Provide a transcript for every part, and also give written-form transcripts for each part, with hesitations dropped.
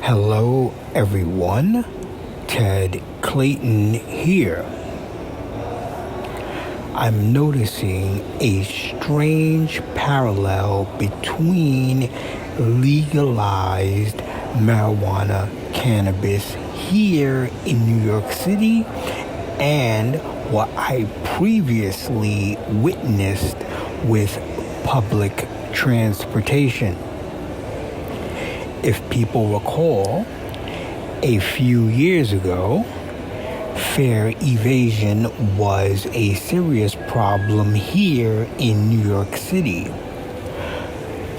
Hello, everyone. Ted Clayton here. I'm noticing a strange parallel between legalized marijuana cannabis here in New York City and what I previously witnessed with public transportation. If people recall, a few years ago, fare evasion was a serious problem here in New York City.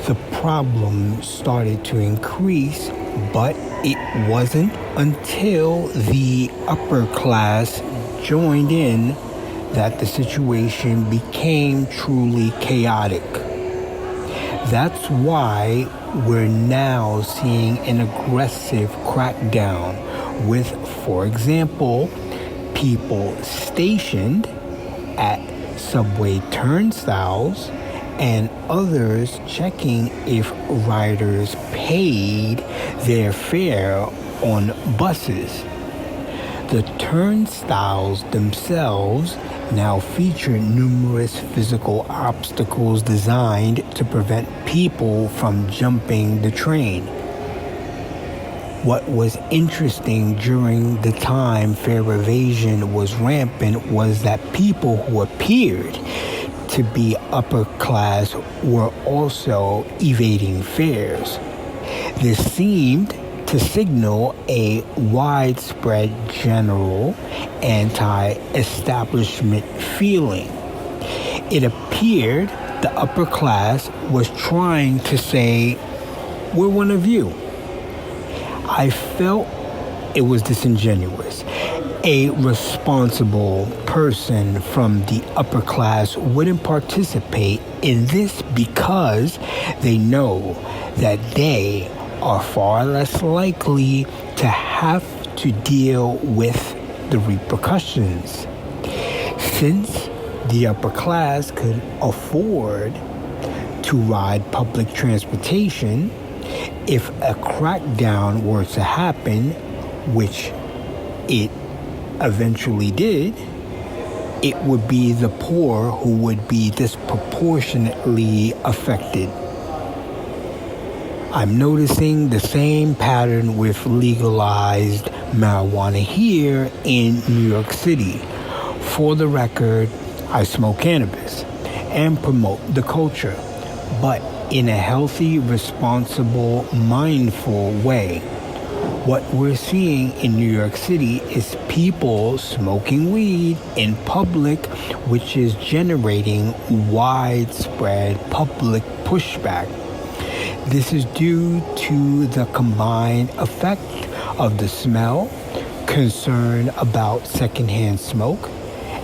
The problem started to increase, but it wasn't until the upper class joined in that the situation became truly chaotic. That's why we're now seeing an aggressive crackdown with, for example, people stationed at subway turnstiles and others checking if riders paid their fare on buses. The turnstiles themselves now feature numerous physical obstacles designed to prevent people from jumping the train. What was interesting during the time fare evasion was rampant was that people who appeared to be upper class were also evading fares. This seemed to signal a widespread general anti-establishment feeling. It appeared the upper class was trying to say, "We're one of you." I felt it was disingenuous. A responsible person from the upper class wouldn't participate in this because they know that they are far less likely to have to deal with the repercussions. Since the upper class could afford to ride public transportation, if a crackdown were to happen, which it eventually did, it would be the poor who would be disproportionately affected. I'm noticing the same pattern with legalized marijuana here in New York City. For the record, I smoke cannabis and promote the culture, but in a healthy, responsible, mindful way. What we're seeing in New York City is people smoking weed in public, which is generating widespread public pushback. This is due to the combined effect of the smell, concern about secondhand smoke,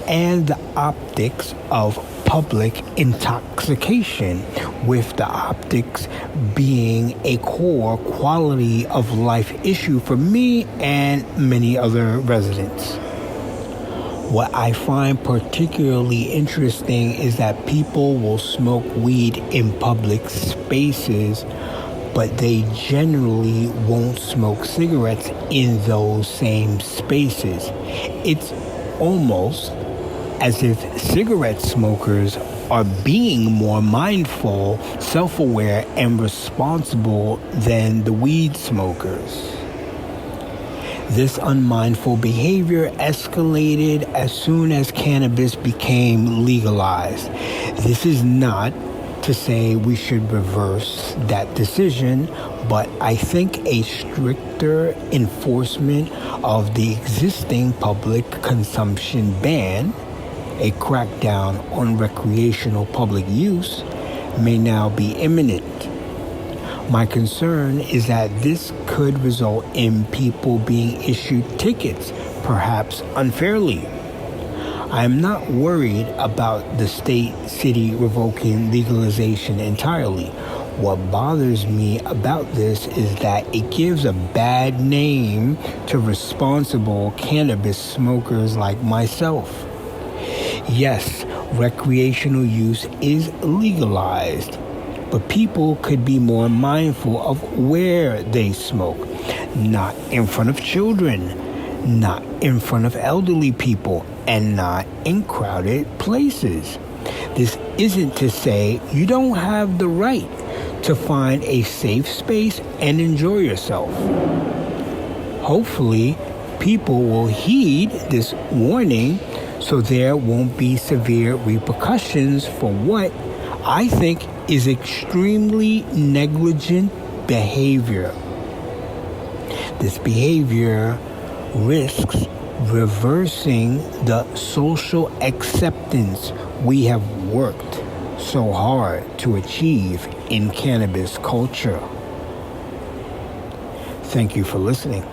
and the optics of public intoxication, with the optics being a core quality of life issue for me and many other residents. What I find particularly interesting is that people will smoke weed in public spaces, but they generally won't smoke cigarettes in those same spaces. It's almost as if cigarette smokers are being more mindful, self-aware, and responsible than the weed smokers. This unmindful behavior escalated as soon as cannabis became legalized. This is not to say we should reverse that decision, but I think a stricter enforcement of the existing public consumption ban, a crackdown on recreational public use, may now be imminent. My concern is that this could result in people being issued tickets, perhaps unfairly. I am not worried about the city revoking legalization entirely. What bothers me about this is that it gives a bad name to responsible cannabis smokers like myself. Yes, recreational use is legalized, but people could be more mindful of where they smoke. Not in front of children, not in front of elderly people, and not in crowded places. This isn't to say you don't have the right to find a safe space and enjoy yourself. Hopefully, people will heed this warning so there won't be severe repercussions for what I think is extremely negligent behavior. This behavior risks reversing the social acceptance we have worked so hard to achieve in cannabis culture. Thank you for listening.